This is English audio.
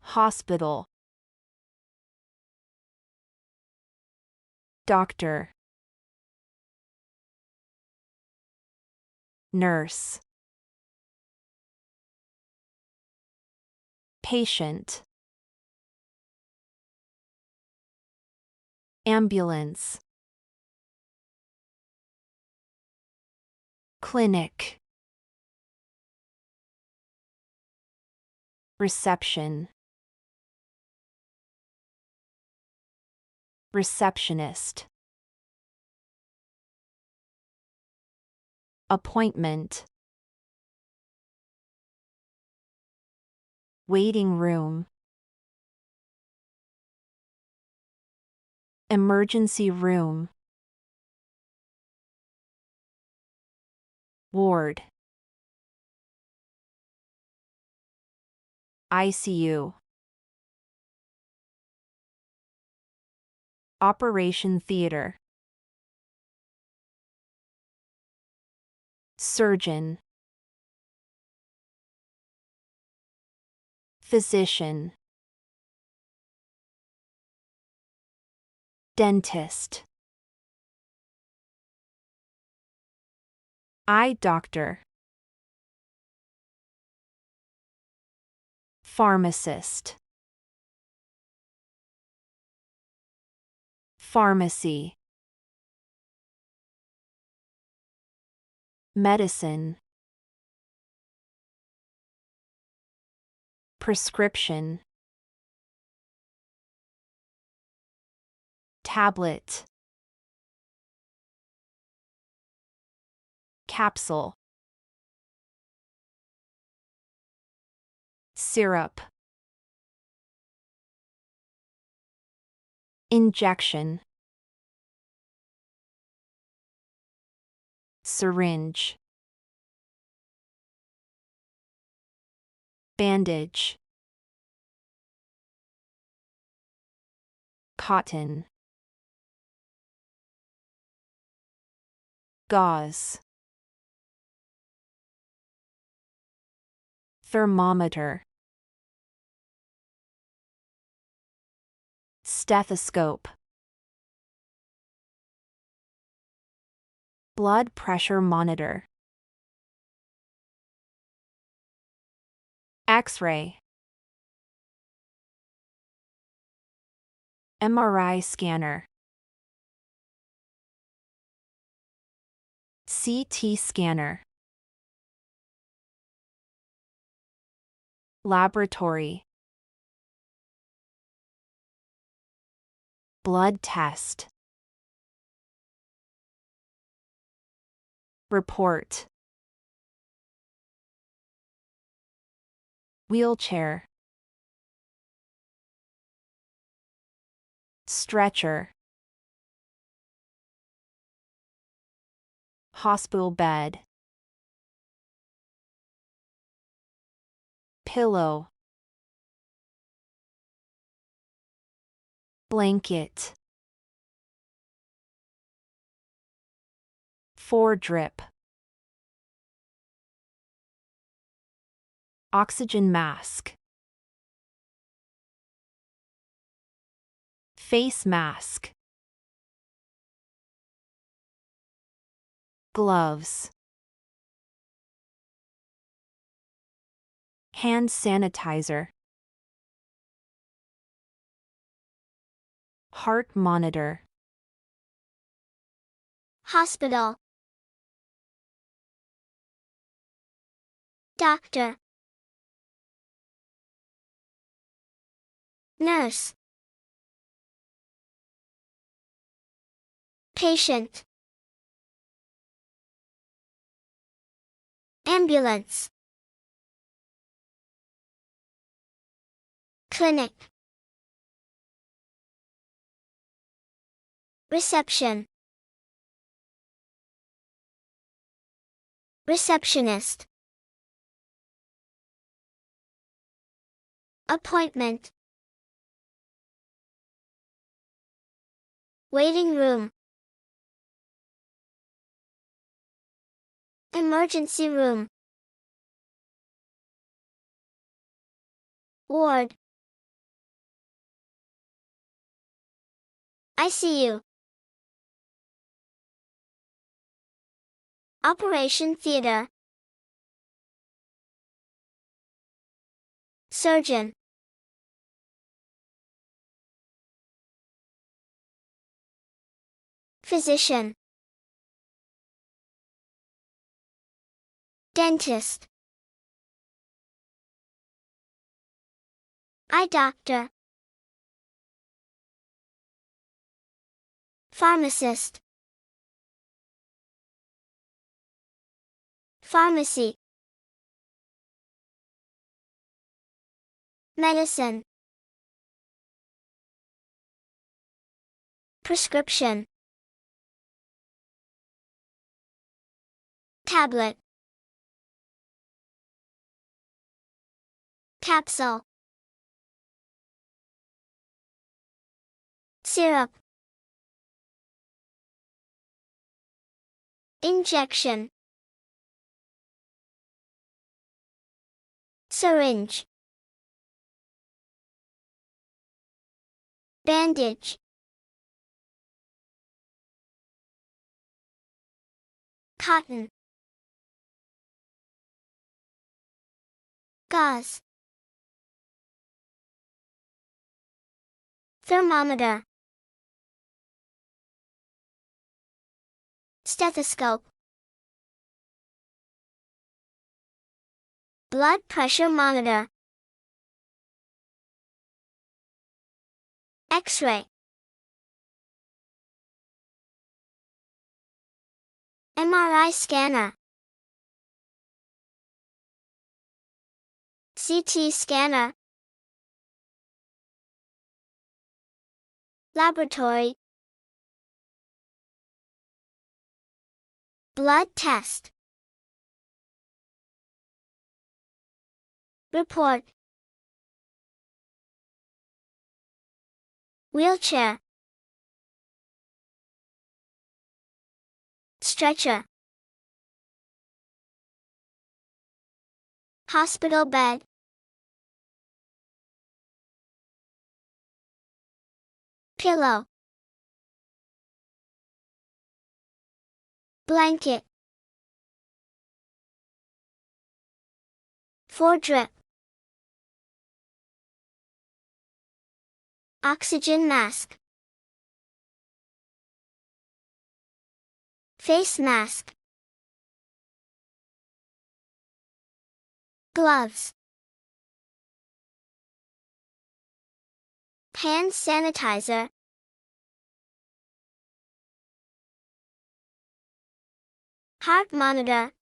Hospital. Doctor. Nurse. Patient. Ambulance. Clinic. Reception. Receptionist. Appointment. Waiting room. Emergency room. Ward. ICU. Operation theater. Surgeon. Physician. Dentist. Eye doctor. Pharmacist. Pharmacy. Medicine. Prescription. Tablet. Capsule. Syrup. Injection. Syringe. Bandage. Cotton. Gauze. Thermometer. Stethoscope. Blood pressure monitor. X-ray. MRI scanner. CT scanner. Laboratory. Blood test. Report. Wheelchair. Stretcher. Hospital bed. Pillow. Blanket. Foredrip. Oxygen mask. Face mask. Gloves. Hand sanitizer. Heart monitor. Hospital. Doctor. Nurse. Patient. Ambulance. Clinic. Reception. Receptionist. Appointment. Waiting room. Emergency room. Ward. ICU. Operation theater. Surgeon. Physician. Dentist. Eye doctor. Pharmacist. Pharmacy. Medicine. Prescription. Tablet. Capsule. Syrup. Injection. Syringe. Bandage. Cotton. Gauze. Thermometer. Stethoscope. Blood pressure monitor. X-ray. MRI scanner. CT scanner. Laboratory. Blood test. Report. Wheelchair. Stretcher. Hospital bed. Pillow. Blanket. Foredrip. Oxygen mask. Face mask. Gloves. Hand sanitizer. Heart monitor.